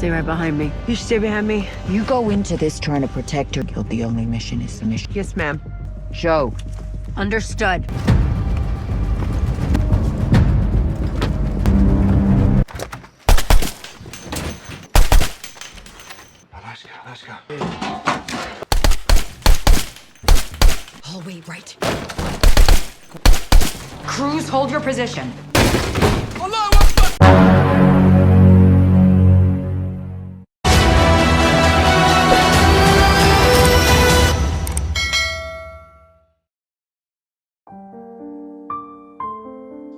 Stay right behind me. You stay behind me. You go into this trying to protect her. The only mission is the mission. Yes, ma'am. Joe. Understood. Let's go. Hallway right. Cruz, hold your position.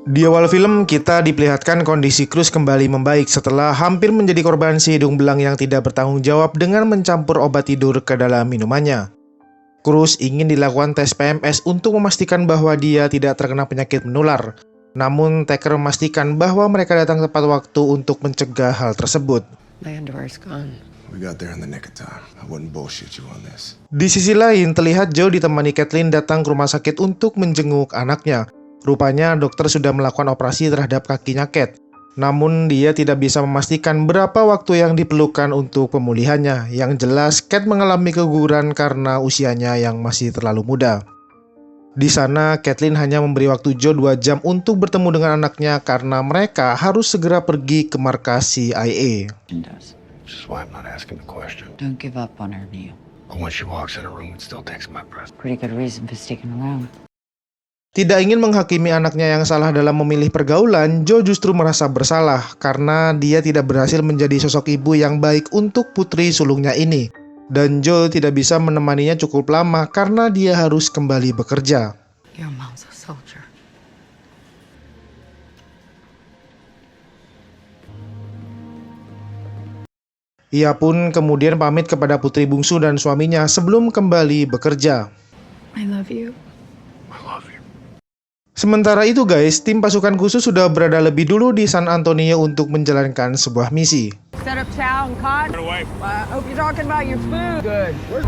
Di awal film, kita diperlihatkan kondisi Cruz kembali membaik setelah hampir menjadi korban si hidung belang yang tidak bertanggung jawab dengan mencampur obat tidur ke dalam minumannya. Cruz ingin dilakukan tes PMS untuk memastikan bahwa dia tidak terkena penyakit menular. Namun, Taker memastikan bahwa mereka datang tepat waktu untuk mencegah hal tersebut. My underwear's gone. We got there in the nick of time. I wouldn't bullshit you on this. Di sisi lain, terlihat Joe ditemani Kathleen datang ke rumah sakit untuk menjenguk anaknya. Rupanya dokter sudah melakukan operasi terhadap kakinya Kat. Namun dia tidak bisa memastikan berapa waktu yang diperlukan untuk pemulihannya. Yang jelas Kat mengalami keguguran karena usianya yang masih terlalu muda. Di sana Kathleen hanya memberi waktu Joe 2 jam untuk bertemu dengan anaknya karena mereka harus segera pergi ke markas CIA. Which is why I'm not asking the question. Don't give up on her, Neil. But when she walks in a room, it still takes my breath. Pretty good reason for sticking around. Tidak ingin menghakimi anaknya yang salah dalam memilih pergaulan, Joe justru merasa bersalah karena dia tidak berhasil menjadi sosok ibu yang baik untuk putri sulungnya ini. Dan Joe tidak bisa menemaninya cukup lama karena dia harus kembali bekerja. Your mom's a soldier. Ia pun kemudian pamit kepada putri bungsu dan suaminya sebelum kembali bekerja. I love you. I love you. Sementara itu guys, tim pasukan khusus sudah berada lebih dulu di San Antonio untuk menjalankan sebuah misi. Set up chow and cod. Hope you're talking about your food. Good.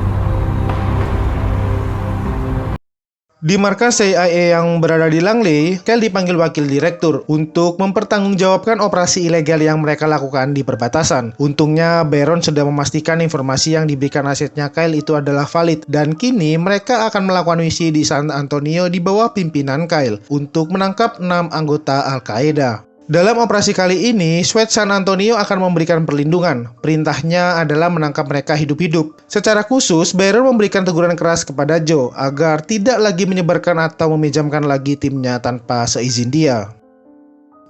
Di markas CIA yang berada di Langley, Kyle dipanggil wakil direktur untuk mempertanggungjawabkan operasi ilegal yang mereka lakukan di perbatasan. Untungnya, Baron sudah memastikan informasi yang diberikan asetnya Kyle itu adalah valid, dan kini mereka akan melakukan misi di San Antonio di bawah pimpinan Kyle untuk menangkap 6 anggota Al-Qaeda. Dalam operasi kali ini, SWAT San Antonio akan memberikan perlindungan. Perintahnya adalah menangkap mereka hidup-hidup. Secara khusus, Baron memberikan teguran keras kepada Joe agar tidak lagi menyebarkan atau meminjamkan lagi timnya tanpa seizin dia.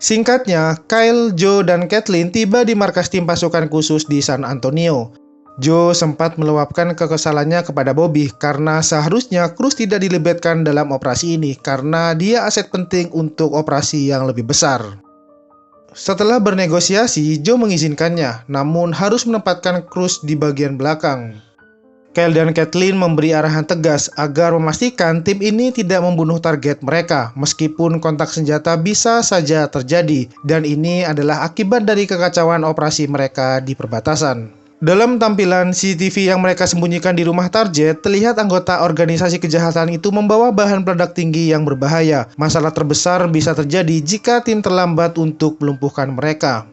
Singkatnya, Kyle, Joe, dan Kathleen tiba di markas tim pasukan khusus di San Antonio. Joe sempat meluapkan kekesalannya kepada Bobby karena seharusnya Cruz tidak dilibatkan dalam operasi ini karena dia aset penting untuk operasi yang lebih besar. Setelah bernegosiasi, Joe mengizinkannya, namun harus menempatkan Cruz di bagian belakang. Kyle dan Kathleen memberi arahan tegas agar memastikan tim ini tidak membunuh target mereka, meskipun kontak senjata bisa saja terjadi, dan ini adalah akibat dari kekacauan operasi mereka di perbatasan. Dalam tampilan CCTV yang mereka sembunyikan di rumah target, terlihat anggota organisasi kejahatan itu membawa bahan peledak tinggi yang berbahaya. Masalah terbesar bisa terjadi jika tim terlambat untuk melumpuhkan mereka.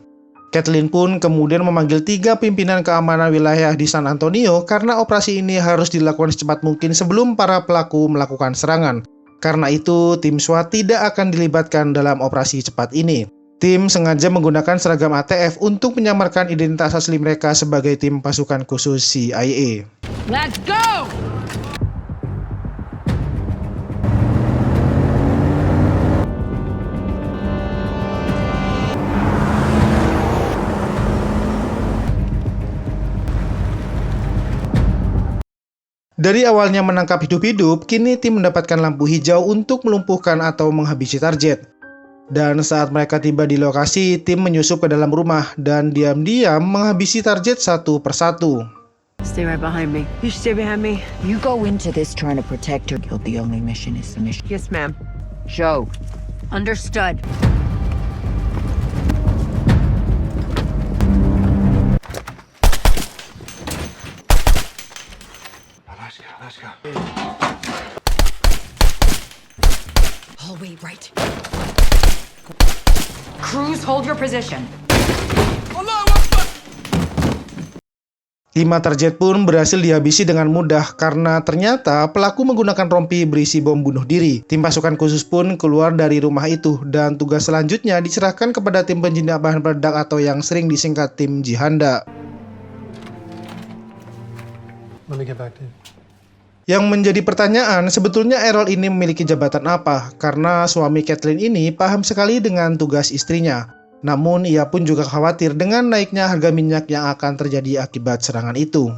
Kathleen pun kemudian memanggil 3 pimpinan keamanan wilayah di San Antonio karena operasi ini harus dilakukan secepat mungkin sebelum para pelaku melakukan serangan. Karena itu, tim SWAT tidak akan dilibatkan dalam operasi cepat ini. Tim sengaja menggunakan seragam ATF untuk menyamarkan identitas asli mereka sebagai tim pasukan khusus CIA. Let's go! Dari awalnya menangkap hidup-hidup, kini tim mendapatkan lampu hijau untuk melumpuhkan atau menghabisi target. Dan saat mereka tiba di lokasi, tim menyusup ke dalam rumah dan diam-diam menghabisi target satu persatu. Stay right behind me. You stay behind me. You go into this trying to protect her. The only mission is the mission. Yes, ma'am. Joe. Understood. Let's go. Hallway right. Cruz, hold your position. 5 target pun berhasil dihabisi dengan mudah karena ternyata pelaku menggunakan rompi berisi bom bunuh diri. Tim pasukan khusus pun keluar dari rumah itu dan tugas selanjutnya diserahkan kepada tim penjinak bahan peledak atau yang sering disingkat tim Jihanda. Let me get back to you. Yang menjadi pertanyaan, sebetulnya Errol ini memiliki jabatan apa? Karena suami Kathleen ini paham sekali dengan tugas istrinya. Namun ia pun juga khawatir dengan naiknya harga minyak yang akan terjadi akibat serangan itu.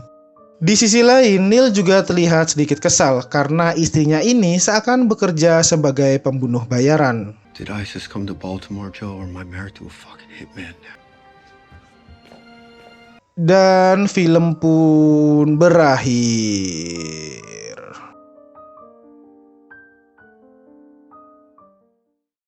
Di sisi lain, Neil juga terlihat sedikit kesal karena istrinya ini seakan bekerja sebagai pembunuh bayaran. Did ISIS come to Baltimore, Joe, or am I married to a fucking hitman now? Dan film pun berakhir.